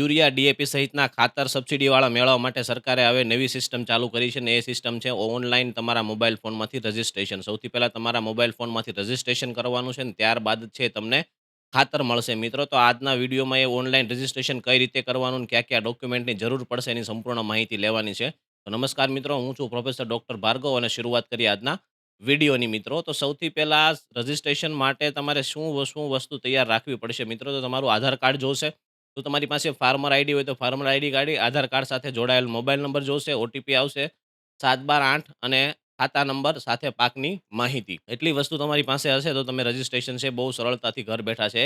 Urea, DAP સહિતના ખાતર સબસિડીવાળા મેળવવા માટે સરકારે હવે નવી સિસ્ટમ ચાલુ કરી છે ને એ સિસ્ટમ છે ઓનલાઈન તમારા મોબાઈલ ફોનમાંથી રજિસ્ટ્રેશન. સૌથી પહેલાં તમારા મોબાઈલ ફોનમાંથી રજિસ્ટ્રેશન કરવાનું છે ને ત્યારબાદ છે તમને ખાતર મળશે મિત્રો. તો આજના વિડીયોમાં એ ઓનલાઈન રજિસ્ટ્રેશન કઈ રીતે કરવાનું ને કયા-કયા ડોક્યુમેન્ટની જરૂર પડશે એની સંપૂર્ણ માહિતી લેવાની છે. તો નમસ્કાર મિત્રો, હું છું પ્રોફેસર ડોક્ટર ભાર્ગવ અને શરૂઆત કરીએ આજના વિડીયોની મિત્રો. તો સૌથી પહેલાં રજિસ્ટ્રેશન માટે તમારે શું વસ્તુ તૈયાર રાખવી પડશે મિત્રો? તો તમારું આધાર કાર્ડ જોશે. તો તમારી પાસે ફાર્મર આઈડી હોય તો ફાર્મર આઈડી કાઢી આધાર કાર્ડ સાથે જોડાયેલ મોબાઈલ નંબર જોશે, ઓટીપી આવશે 712 8 અને ખાતા નંબર સાથે પાકની માહિતી. એટલી વસ્તુ તમારી પાસે હશે તો તમે રજિસ્ટ્રેશન છે બહુ સરળતાથી ઘર બેઠા છે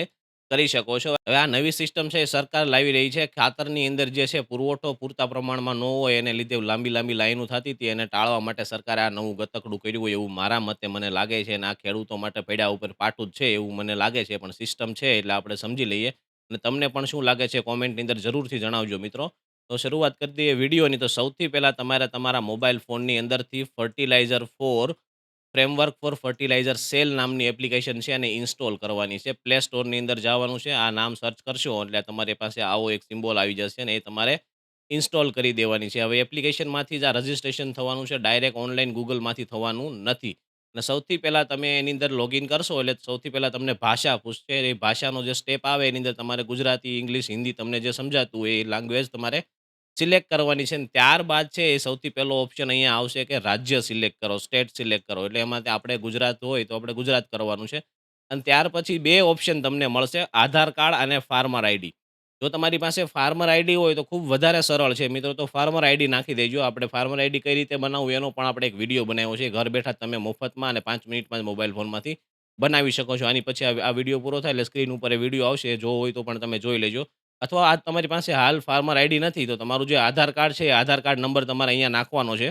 કરી શકો છો. હવે આ નવી સિસ્ટમ છે એ સરકાર લાવી રહી છે. ખાતરની અંદર જે છે પુરવઠો પૂરતા પ્રમાણમાં ન હોય એને લીધે લાંબી લાઈનો થતી હતી, એને ટાળવા માટે સરકારે આ નવું ગતકડું કર્યું હોય એવું મારા મતે મને લાગે છે અને આ ખેડૂતો માટે પૈડા ઉપર પાટું જ છે એવું મને લાગે છે. પણ સિસ્ટમ છે એટલે આપણે સમજી લઈએ. અને તમને પણ શું લાગે છે કોમેન્ટની અંદર જરૂરથી જણાવજો મિત્રો. તો શરૂઆત કરી દઈએ વિડીયોની. તો સૌથી પહેલાં તમારે તમારા મોબાઈલ ફોનની અંદરથી fertiliser for framework for fertiliser sale નામની એપ્લિકેશન છે અને ઇન્સ્ટોલ કરવાની છે. પ્લે સ્ટોરની અંદર જવાનું છે. આ નામ સર્ચ કરશો એટલે તમારી પાસે આવો એક સિમ્બોલ આવી જશે ને એ તમારે ઇન્સ્ટોલ કરી દેવાની છે. હવે એપ્લિકેશનમાંથી જ આ રજિસ્ટ્રેશન થવાનું છે, ડાયરેક્ટ ઓનલાઈન ગૂગલમાંથી થવાનું નથી. અને સૌથી પહેલાં તમે એની અંદર લોગિન કરશો એટલે સૌથી પહેલાં તમને ભાષા પૂછશે. એ ભાષાનો જે સ્ટેપ આવે એની અંદર તમારે ગુજરાતી, ઇંગ્લિશ, હિન્દી તમને જે સમજાતું હોય એ લેંગ્વેજ તમારે સિલેક્ટ કરવાની છે. ને ત્યારબાદ છે એ સૌથી પહેલો ઓપ્શન અહીંયા આવશે કે રાજ્ય સિલેક્ટ કરો, સ્ટેટ સિલેક્ટ કરો. એટલે એમાં આપણે ગુજરાત હોય તો આપણે ગુજરાત કરવાનું છે. અને ત્યાર પછી 2 ઓપ્શન તમને મળશે, આધાર કાર્ડ અને ફાર્મર આઈડી. જો તમારી પાસે ફાર્મર આઈડી હોય તો ખૂબ વધારે સરળ છે મિત્રો. તો ફાર્મર આઈડી નાખી દેજો. આપણે ફાર્મર આઈડી કઈ રીતે બનાવવું એનો પણ આપણે એક વિડીયો બનાવ્યો છે. ઘર બેઠા તમે મફતમાં અને 5 મિનિટમાં જ મોબાઈલ ફોનમાંથી બનાવી શકો છો. આની પછી આ વિડીયો પૂરો થાય એટલે સ્ક્રીન ઉપર એ વિડીયો આવશે. જો હોય તો પણ તમે જોઈ લેજો. અથવા આ તમારી પાસે હાલ ફાર્મર આઈડી નથી તો તમારું જે આધાર કાર્ડ છે, એ આધાર કાર્ડ નંબર તમારે અહીંયા નાખવાનો છે.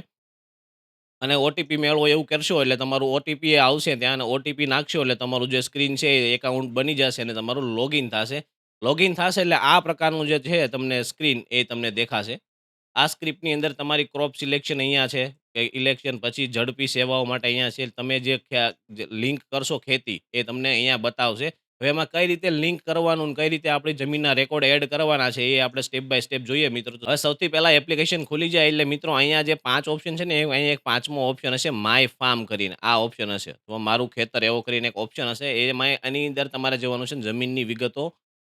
અને ઓટીપી મેળવો એવું કરશો એટલે તમારું ઓટીપી આવશે ત્યાં અને ઓટીપી નાખશો એટલે તમારું જે સ્ક્રીન છે એ એકાઉન્ટ બની જશે અને તમારું લોગિન થશે. લોગિન થશે એટલે આ પ્રકારનું જે છે તમને સ્ક્રીન એ તમને દેખાશે. આ સ્ક્રિપ્ટની અંદર તમારી ક્રોપ સિલેક્શન અહીંયા છે કે ઇલેક્શન પછી ઝડપી સેવાઓ માટે અહીંયા છે. તમે જે લિંક કરશો ખેતી એ તમને અહીંયા બતાવશે. હવે એમાં કઈ રીતે લિંક કરવાનું ને કઈ રીતે આપણી જમીનના રેકોર્ડ એડ કરવાના છે એ આપણે સ્ટેપ બાય સ્ટેપ જોઈએ મિત્રો. હવે સૌથી પહેલાં એપ્લિકેશન ખુલી જાય એટલે મિત્રો અહીંયા જે 5 ઓપ્શન છે ને અહીંયા એક પાંચમો ઓપ્શન હશે માય ફાર્મ કરીને આ ઓપ્શન હશે. તો મારું ખેતર એવો કરીને એક ઓપ્શન હશે. એમાં એની અંદર તમારે જવાનું છે ને જમીનની વિગતો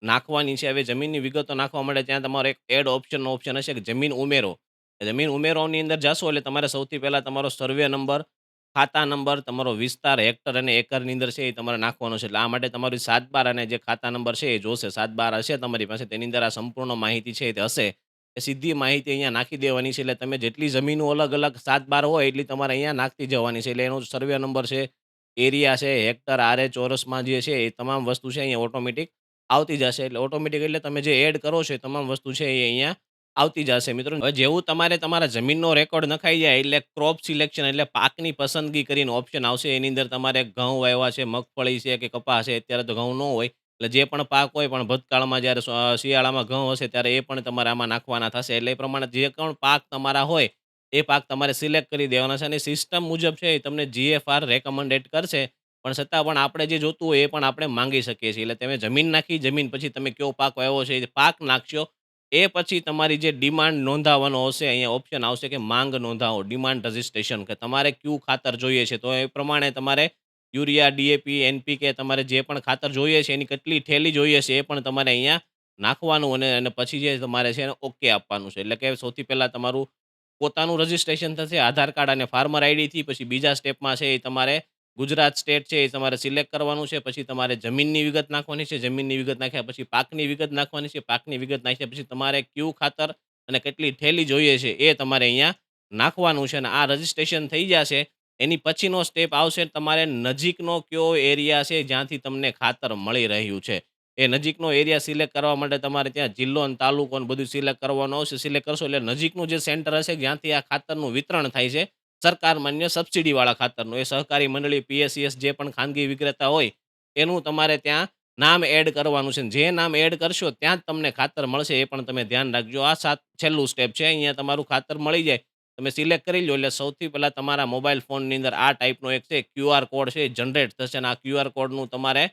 નાખવાની છે. હવે જમીનની વિગતો નાખવા માટે ત્યાં તમારો એક એડ ઓપ્શન હશે કે જમીન ઉમેરો. જમીન ઉમેરોની અંદર જશો એટલે તમારે સૌથી પહેલાં તમારો સર્વે નંબર, ખાતા નંબર, તમારો વિસ્તાર હેક્ટર અને એકરની અંદર છે એ તમારે નાખવાનો છે. એટલે આ માટે તમારી 712 અને જે ખાતા નંબર છે એ જોશે. 712 હશે તમારી પાસે તેની અંદર આ સંપૂર્ણ માહિતી છે એ હશે. એ સીધી માહિતી અહીંયા નાખી દેવાની છે. એટલે તમે જેટલી જમીનો અલગ 712 હોય એટલી તમારે અહીંયા નાખતી જવાની છે. એટલે એનો સર્વે નંબર છે, એરિયા છે, હેક્ટર, આરે, ચોરસમાં જે છે એ તમામ વસ્તુ છે અહીંયા ઓટોમેટિક આવતી જશે. એટલે ઓટોમેટિક એટલે તમે જે એડ કરો છો એ તમામ વસ્તુ છે એ અહીંયા આવતી જશે મિત્રો. હવે જેવું તમારે તમારા જમીનનો રેકોર્ડ નખાઈ જાય એટલે ક્રોપ સિલેક્શન એટલે પાકની પસંદગી કરીને ઓપ્શન આવશે. એની અંદર તમારે ઘઉં વાવ્યા છે, મગફળી છે કે કપાસ છે. અત્યારે તો ઘઉં ન હોય એટલે જે પણ પાક હોય પણ ભૂતકાળમાં જ્યારે શિયાળામાં ઘઉં હશે ત્યારે એ પણ તમારે આમાં નાખવાના થશે. એટલે એ પ્રમાણે જે પણ પાક તમારા હોય એ પાક તમારે સિલેક્ટ કરી દેવાના છે અને સિસ્ટમ મુજબ છે એ તમને જીએફઆર રેકમેન્ડેડ કરશે. પણ છતાં પણ આપણે જે જોતું હોય એ પણ આપણે માંગી શકીએ છીએ. એટલે તમે જમીન નાખી, જમીન પછી તમે કયો પાક વાવ્યો છે એ પાક નાખશો. એ પછી તમારી જે ડિમાન્ડ નોંધાવવાનો હશે અહીંયા ઓપ્શન આવશે કે માંગ નોંધાવો, ડિમાન્ડ રજિસ્ટ્રેશન કે તમારે કયું ખાતર જોઈએ છે. તો એ પ્રમાણે તમારે યુરિયા, ડીએપી, એનપીકે તમારે જે પણ ખાતર જોઈએ છે એની કેટલી થેલી જોઈએ છે એ પણ તમારે અહીંયા નાખવાનું અને પછી જે તમારે છે એને ઓકે આપવાનું છે. એટલે કે સૌથી પહેલાં તમારું પોતાનું રજિસ્ટ્રેશન થશે આધાર કાર્ડ અને ફાર્મર આઈડીથી. પછી બીજા સ્ટેપમાં છે એ તમારે ગુજરાત સ્ટેટ છે એ તમારે સિલેક્ટ કરવાનું છે. પછી તમારે જમીનની વિગત નાખવાની છે. જમીનની વિગત નાખ્યા પછી પાકની વિગત નાખવાની છે. પાકની વિગત નાખ્યા પછી તમારે કયું ખાતર અને કેટલી થેલી જોઈએ છે એ તમારે અહીંયા નાખવાનું છે. અને આ રજિસ્ટ્રેશન થઈ જશે એની પછીનો સ્ટેપ આવશે તમારે નજીકનો કયો એરિયા છે જ્યાંથી તમને ખાતર મળી રહ્યું છે. એ નજીકનો એરિયા સિલેક્ટ કરવા માટે તમારે ત્યાં જિલ્લો અને તાલુકો ને બધું સિલેક્ટ કરવાનું આવશે. સિલેક્ટ કરશો એટલે નજીકનું જે સેન્ટર હશે જ્યાંથી આ ખાતરનું વિતરણ થાય છે સરકાર માન્ય સબસિડીવાળા ખાતરનું, એ સહકારી મંડળી, પીએસસીએસ જે પણ ખાનગી વિક્રેતા હોય એનું તમારે ત્યાં નામ એડ કરવાનું છે. જે નામ એડ કરશો ત્યાં જ તમને ખાતર મળશે એ પણ તમે ધ્યાન રાખજો. આ છેલ્લું સ્ટેપ છે. અહીંયા તમારું ખાતર મળી જાય તમે સિલેક્ટ કરી લો એટલે સૌથી પહેલાં તમારા મોબાઈલ ફોનની અંદર આ ટાઈપનો એક છે ક્યુઆર કોડ છે જનરેટ થશે અને આ ક્યુઆર કોડનું તમારે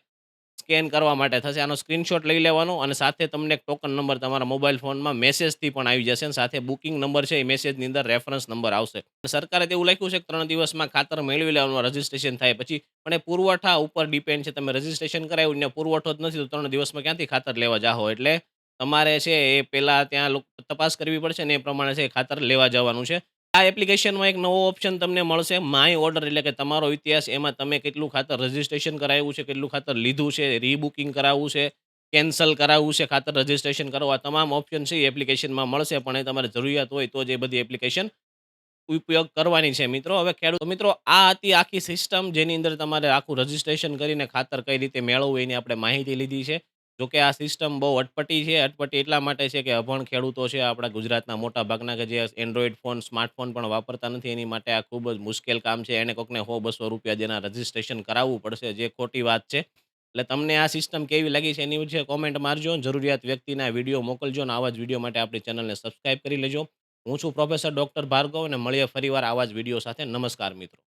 સ્કેન કરવા માટે થશે. આનો સ્ક્રીનશોટ લઈ લેવાનો અને સાથે તમને એક ટોકન નંબર તમારા મોબાઈલ ફોનમાં મેસેજથી પણ આવી જશે અને સાથે બુકિંગ નંબર છે એ મેસેજની અંદર રેફરન્સ નંબર આવશે. સરકારે તો એવું લખ્યું છે કે 3 દિવસમાં ખાતર મેળવી લેવાનું રજીસ્ટ્રેશન થાય પછી. પણ એ પુરવઠા ઉપર ડિપેન્ડ છે. તમે રજીસ્ટ્રેશન કરાવ્યું ને પુરવઠો જ નથી તો 3 દિવસમાં ક્યાંથી ખાતર લેવા જાઓ. એટલે તમારે છે એ પહેલા ત્યાં તપાસ કરવી પડશે ને એ પ્રમાણે છે એ ખાતર લેવા જવાનું છે. આ એપ્લિકેશનમાં એક નવો ઓપ્શન તમને મળશે માય ઓર્ડર એટલે કે તમારો ઇતિહાસ એમાં તમે કેટલું ખાતર રજીસ્ટ્રેશન કરાવ્યું છે, કેટલું ખાતર લીધું છે, રીબુકિંગ કરાવવું છે, કેન્સલ કરાવવું છે, ખાતર રજીસ્ટ્રેશન કરવા તમામ ઓપ્શન છે એ એપ્લિકેશનમાં મળશે પણ એ તમારે જરૂરિયાત હોય તો જ એ બધી એપ્લિકેશન ઉપયોગ કરવાની છે મિત્રો. હવે ખેડૂત મિત્રો આ હતી આખી સિસ્ટમ જેની અંદર તમારે આખું રજીસ્ટ્રેશન કરીને ખાતર કઈ રીતે મેળવવું એની આપણે માહિતી લીધી છે. જોકે આ સિસ્ટમ બહુ અટપટી છે. અટપટી એટલા માટે છે કે અભણ ખેડૂતો છે આપણા ગુજરાતના મોટા ભાગના કે જે એન્ડ્રોઈડ ફોન, સ્માર્ટફોન પણ વાપરતા નથી એની માટે આ ખૂબ જ મુશ્કેલ કામ છે. એને કોકને 100-200 જેના રજીસ્ટ્રેશન કરાવવું પડશે જે ખોટી વાત છે. એટલે તમને આ સિસ્ટમ કેવી લાગી છે એની વિશે કોમેન્ટ મારજો. જરૂરિયાત વ્યક્તિને આ વિડીયો મોકલજો અને આવા જ વિડીયો માટે આપણી ચેનલને સબસ્ક્રાઇબ કરી લેજો. હું છું પ્રોફેસર ડોક્ટર ભાર્ગવ અને મળીએ ફરીવાર આવા જ વિડીયો સાથે. નમસ્કાર મિત્રો.